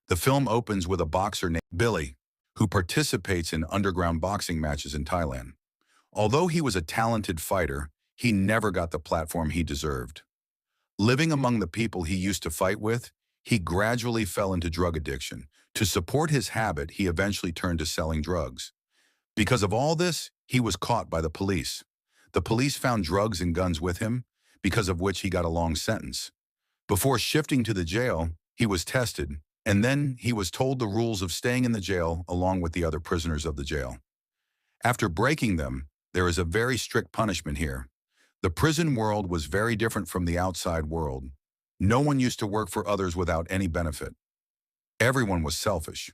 The film opens with a boxer named Billy, who participates in underground boxing matches in Thailand. Although he was a talented fighter, he never got the platform he deserved. Living among the people he used to fight with, he gradually fell into drug addiction. To support his habit, he eventually turned to selling drugs. Because of all this, he was caught by the police. The police found drugs and guns with him, because of which he got a long sentence. Before shifting to the jail, he was tested, and then he was told the rules of staying in the jail along with the other prisoners of the jail. After breaking them, there is a very strict punishment here. The prison world was very different from the outside world. No one used to work for others without any benefit. Everyone was selfish.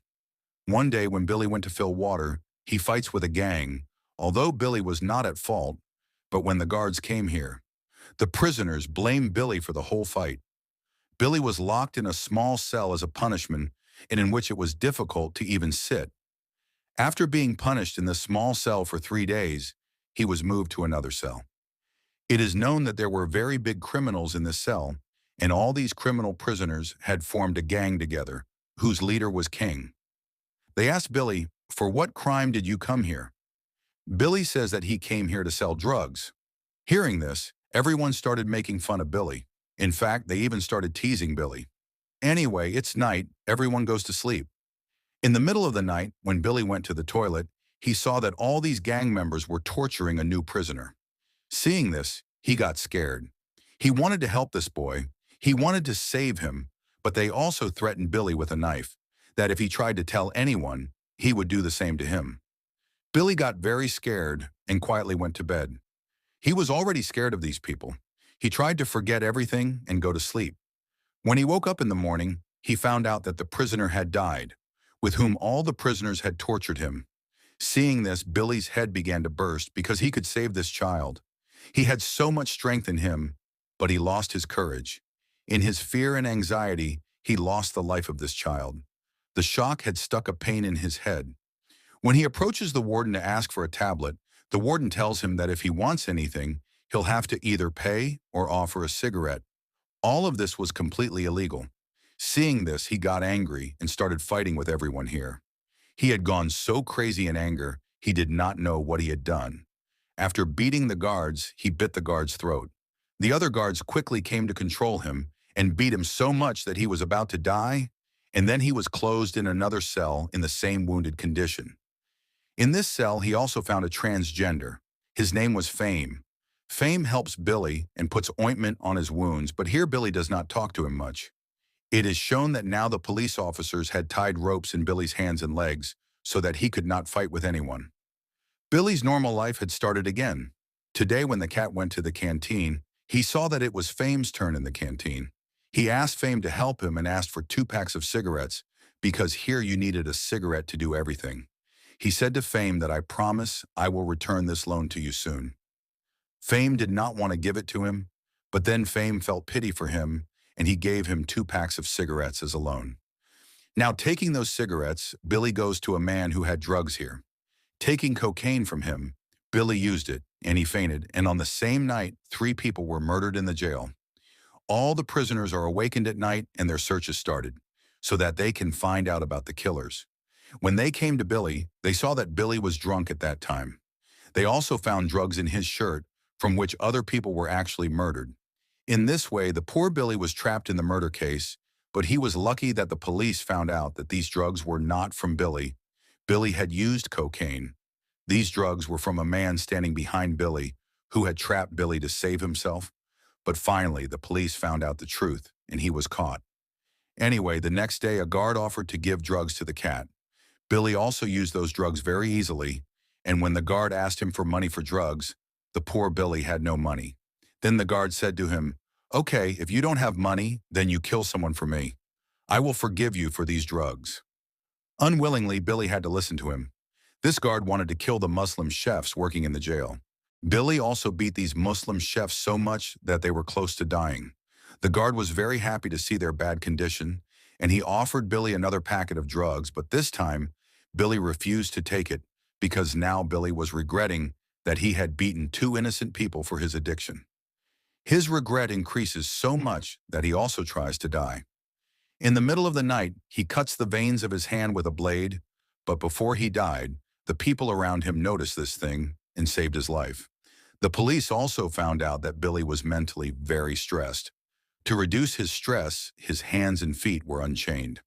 One day when Billy went to fill water, he fights with a gang, although Billy was not at fault. But when the guards came here, the prisoners blamed Billy for the whole fight. Billy was locked in a small cell as a punishment, and in which it was difficult to even sit. After being punished in the small cell for 3 days, he was moved to another cell. It is known that there were very big criminals in this cell, and all these criminal prisoners had formed a gang together, whose leader was King. They asked Billy, "For what crime did you come here?" Billy says that he came here to sell drugs. Hearing this, everyone started making fun of Billy. In fact, they even started teasing Billy. Anyway, it's night, everyone goes to sleep. In the middle of the night, when Billy went to the toilet, he saw that all these gang members were torturing a new prisoner. Seeing this, he got scared. He wanted to help this boy. He wanted to save him, but they also threatened Billy with a knife, that if he tried to tell anyone, he would do the same to him. Billy got very scared and quietly went to bed. He was already scared of these people. He tried to forget everything and go to sleep. When he woke up in the morning, he found out that the prisoner had died, with whom all the prisoners had tortured him. Seeing this, Billy's head began to burst because he could save this child. He had so much strength in him, but he lost his courage. In his fear and anxiety, he lost the life of this child. The shock had stuck a pain in his head. When he approaches the warden to ask for a tablet, the warden tells him that if he wants anything, he'll have to either pay or offer a cigarette. All of this was completely illegal. Seeing this, he got angry and started fighting with everyone here. He had gone so crazy in anger, he did not know what he had done. After beating the guards, he bit the guard's throat. The other guards quickly came to control him and beat him so much that he was about to die, and then he was closed in another cell in the same wounded condition. In this cell, he also found a transgender. His name was Fame. Fame helps Billy and puts ointment on his wounds, but here Billy does not talk to him much. It is shown that now the police officers had tied ropes in Billy's hands and legs so that he could not fight with anyone. Billy's normal life had started again. Today, when the cat went to the canteen, he saw that it was Fame's turn in the canteen. He asked Fame to help him and asked for 2 packs of cigarettes because here you needed a cigarette to do everything. He said to Fame that, "I promise I will return this loan to you soon." Fame did not want to give it to him, but then Fame felt pity for him and he gave him 2 packs of cigarettes as a loan. Now, taking those cigarettes, Billy goes to a man who had drugs here. Taking cocaine from him, Billy used it and he fainted, and on the same night, 3 people were murdered in the jail. All the prisoners are awakened at night and their searches started, so that they can find out about the killers. When they came to Billy, they saw that Billy was drunk at that time. They also found drugs in his shirt, from which other people were actually murdered. In this way, the poor Billy was trapped in the murder case, but he was lucky that the police found out that these drugs were not from Billy. Billy had used cocaine. These drugs were from a man standing behind Billy, who had trapped Billy to save himself. But finally, the police found out the truth, and he was caught. Anyway, the next day, a guard offered to give drugs to the cat. Billy also used those drugs very easily, and when the guard asked him for money for drugs, the poor Billy had no money. Then the guard said to him, "Okay, if you don't have money, then you kill someone for me. I will forgive you for these drugs." Unwillingly, Billy had to listen to him. This guard wanted to kill the Muslim chefs working in the jail. Billy also beat these Muslim chefs so much that they were close to dying. The guard was very happy to see their bad condition, and he offered Billy another packet of drugs, but this time, Billy refused to take it because now Billy was regretting that he had beaten 2 innocent people for his addiction. His regret increases so much that he also tries to die. In the middle of the night, he cuts the veins of his hand with a blade, but before he died, the people around him noticed this thing and saved his life. The police also found out that Billy was mentally very stressed. To reduce his stress, his hands and feet were unchained.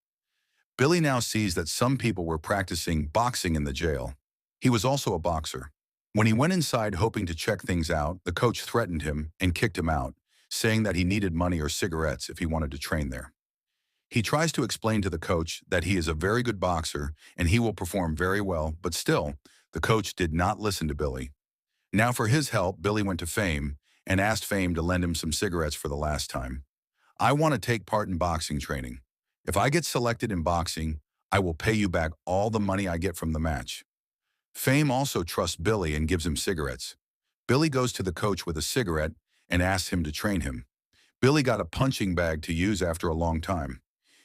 Billy now sees that some people were practicing boxing in the jail. He was also a boxer. When he went inside hoping to check things out, the coach threatened him and kicked him out, saying that he needed money or cigarettes if he wanted to train there. He tries to explain to the coach that he is a very good boxer and he will perform very well, but still, the coach did not listen to Billy. Now for his help, Billy went to Fame and asked Fame to lend him some cigarettes for the last time. I want to take part in boxing training. If I get selected in boxing, I will pay you back all the money I get from the match. Fame also trusts Billy and gives him cigarettes. Billy goes to the coach with a cigarette and asks him to train him. Billy got a punching bag to use after a long time.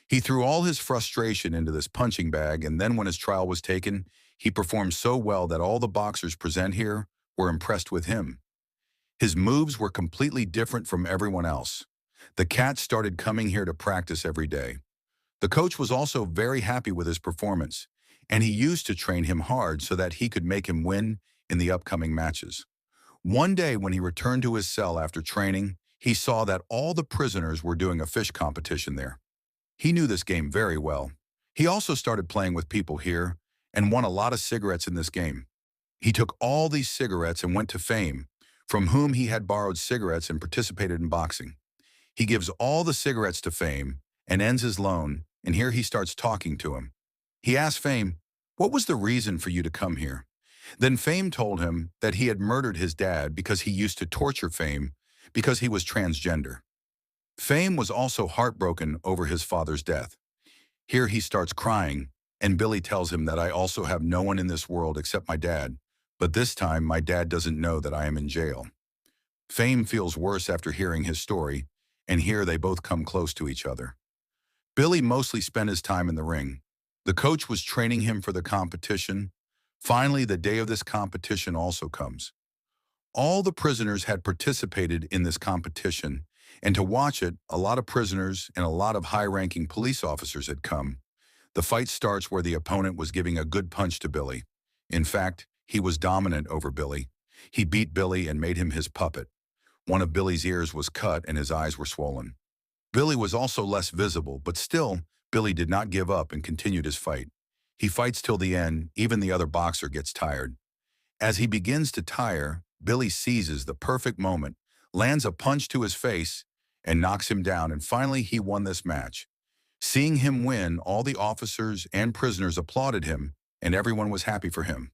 He threw all his frustration into this punching bag, and then when his trial was taken, he performed so well that all the boxers present here were impressed with him. His moves were completely different from everyone else. The cats started coming here to practice every day. The coach was also very happy with his performance, and he used to train him hard so that he could make him win in the upcoming matches. One day when he returned to his cell after training, he saw that all the prisoners were doing a fish competition there. He knew this game very well. He also started playing with people here and won a lot of cigarettes in this game. He took all these cigarettes and went to Fame, from whom he had borrowed cigarettes and participated in boxing. He gives all the cigarettes to Fame and ends his loan, and here he starts talking to him. He asked Fame, "What was the reason for you to come here?" Then Fame told him that he had murdered his dad because he used to torture Fame because he was transgender. Fame was also heartbroken over his father's death. Here he starts crying, and Billy tells him that I also have no one in this world except my dad, but this time my dad doesn't know that I am in jail. Fame feels worse after hearing his story, and here they both come close to each other. Billy mostly spent his time in the ring. The coach was training him for the competition. Finally, the day of this competition also comes. All the prisoners had participated in this competition, and to watch it, a lot of prisoners and a lot of high-ranking police officers had come. The fight starts where the opponent was giving a good punch to Billy. In fact, he was dominant over Billy. He beat Billy and made him his puppet. One of Billy's ears was cut and his eyes were swollen. Billy was also less visible, but still, Billy did not give up and continued his fight. He fights till the end, even the other boxer gets tired. As he begins to tire, Billy seizes the perfect moment, lands a punch to his face, and knocks him down, and finally he won this match. Seeing him win, all the officers and prisoners applauded him, and everyone was happy for him.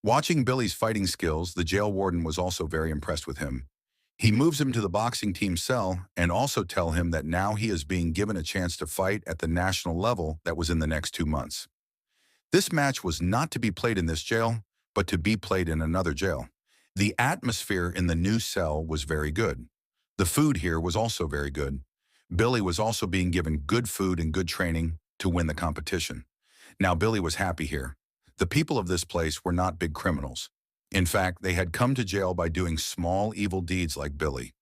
Watching Billy's fighting skills, the jail warden was also very impressed with him. He moves him to the boxing team cell and also tell him that now he is being given a chance to fight at the national level that was in the next 2 months. This match was not to be played in this jail, but to be played in another jail. The atmosphere in the new cell was very good. The food here was also very good. Billy was also being given good food and good training to win the competition. Now Billy was happy here. The people of this place were not big criminals. In fact, they had come to jail by doing small evil deeds like Billy.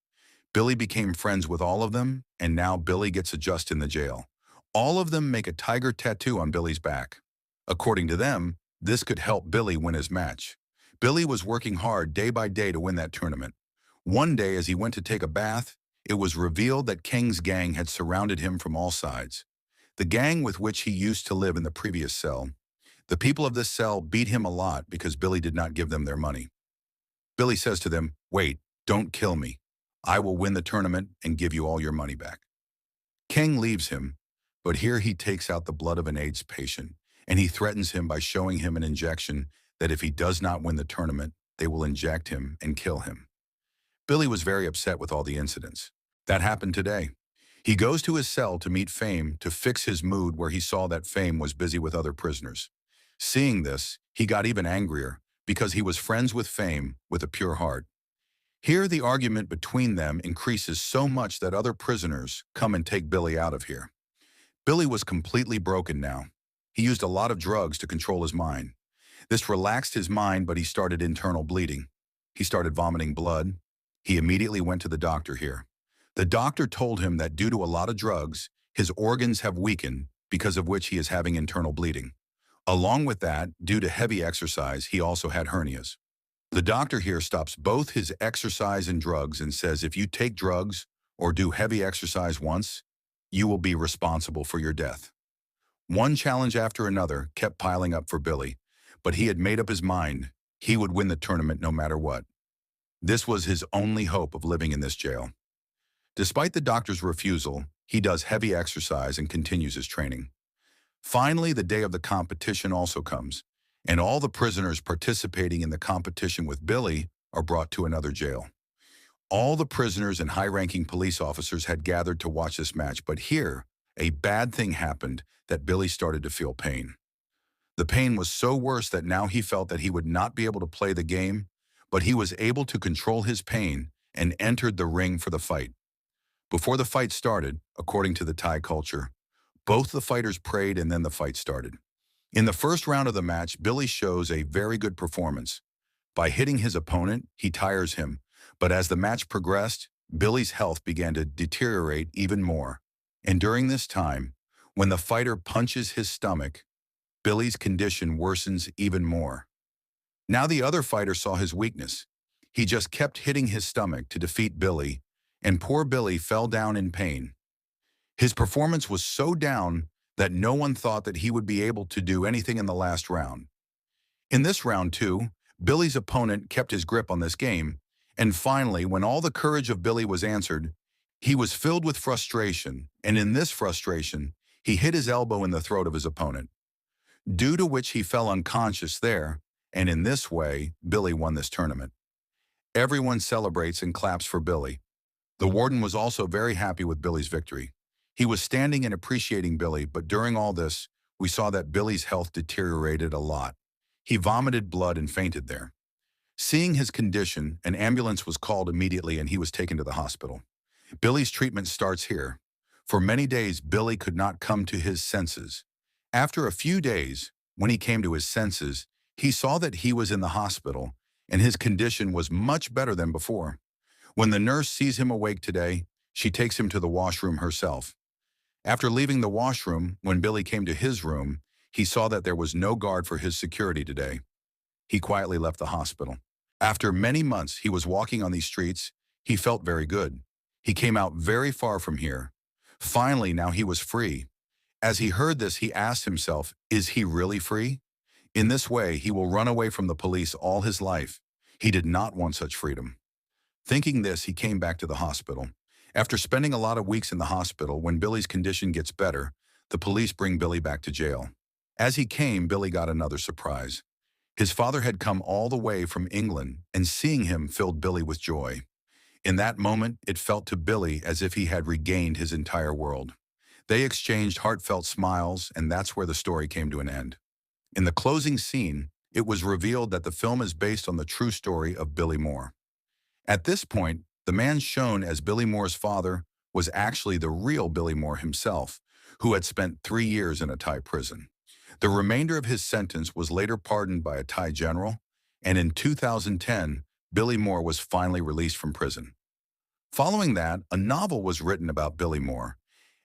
Billy became friends with all of them, and now Billy gets adjust in the jail. All of them make a tiger tattoo on Billy's back. According to them, this could help Billy win his match. Billy was working hard day by day to win that tournament. One day, as he went to take a bath, it was revealed that King's gang had surrounded him from all sides. The gang with which he used to live in the previous cell. The people of this cell beat him a lot because Billy did not give them their money. Billy says to them, "Wait, don't kill me. I will win the tournament and give you all your money back." King leaves him, but here he takes out the blood of an AIDS patient, and he threatens him by showing him an injection that if he does not win the tournament, they will inject him and kill him. Billy was very upset with all the incidents. That happened today. He goes to his cell to meet Fame to fix his mood where he saw that Fame was busy with other prisoners. Seeing this, he got even angrier because he was friends with Fame with a pure heart. Here the argument between them increases so much that other prisoners come and take Billy out of here. Billy was completely broken now. He used a lot of drugs to control his mind. This relaxed his mind, but he started internal bleeding. He started vomiting blood. He immediately went to the doctor here. The doctor told him that due to a lot of drugs, His organs have weakened, because of which he is having internal bleeding. Along with that, due to heavy exercise, he also had hernias. The doctor here stops both his exercise and drugs and says if you take drugs or do heavy exercise once, you will be responsible for your death. One challenge after another kept piling up for Billy, but he had made up his mind he would win the tournament no matter what. This was his only hope of living in this jail. Despite the doctor's refusal, he does heavy exercise and continues his training. Finally, the day of the competition also comes, and all the prisoners participating in the competition with Billy are brought to another jail. All the prisoners and high-ranking police officers had gathered to watch this match, but here, a bad thing happened that Billy started to feel pain. The pain was so worse that now he felt that he would not be able to play the game, but he was able to control his pain and entered the ring for the fight. Before the fight started, according to the Thai culture, both the fighters prayed and then the fight started. In the first round of the match, Billy shows a very good performance. By hitting his opponent, he tires him, but as the match progressed, Billy's health began to deteriorate even more. And during this time, when the fighter punches his stomach, Billy's condition worsens even more. Now the other fighter saw his weakness. He just kept hitting his stomach to defeat Billy, and poor Billy fell down in pain. His performance was so down that no one thought that he would be able to do anything in the last round. In this round too, Billy's opponent kept his grip on this game, and finally, when all the courage of Billy was answered, he was filled with frustration, and in this frustration, he hit his elbow in the throat of his opponent, due to which he fell unconscious there, and in this way, Billy won this tournament. Everyone celebrates and claps for Billy. The warden was also very happy with Billy's victory. He was standing and appreciating Billy, but during all this, we saw that Billy's health deteriorated a lot. He vomited blood and fainted there. Seeing his condition, an ambulance was called immediately and he was taken to the hospital. Billy's treatment starts here. For many days, Billy could not come to his senses. After a few days, when he came to his senses, he saw that he was in the hospital and his condition was much better than before. When the nurse sees him awake today, she takes him to the washroom herself. After leaving the washroom, when Billy came to his room, he saw that there was no guard for his security today. He quietly left the hospital. After many months he was walking on these streets, he felt very good. He came out very far from here. Finally, now he was free. As he heard this, he asked himself, is he really free? In this way, he will run away from the police all his life. He did not want such freedom. Thinking this, he came back to the hospital. After spending a lot of weeks in the hospital, when Billy's condition gets better, the police bring Billy back to jail. As he came, Billy got another surprise. His father had come all the way from England, and seeing him filled Billy with joy. In that moment, it felt to Billy as if he had regained his entire world. They exchanged heartfelt smiles, and that's where the story came to an end. In the closing scene, it was revealed that the film is based on the true story of Billy Moore. At this point, the man shown as Billy Moore's father was actually the real Billy Moore himself, who had spent 3 years in a Thai prison. The remainder of his sentence was later pardoned by a Thai general, and in 2010, Billy Moore was finally released from prison. Following that, a novel was written about Billy Moore,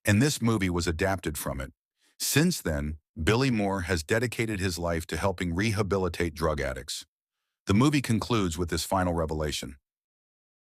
and this movie was adapted from it. Since then, Billy Moore has dedicated his life to helping rehabilitate drug addicts. The movie concludes with this final revelation.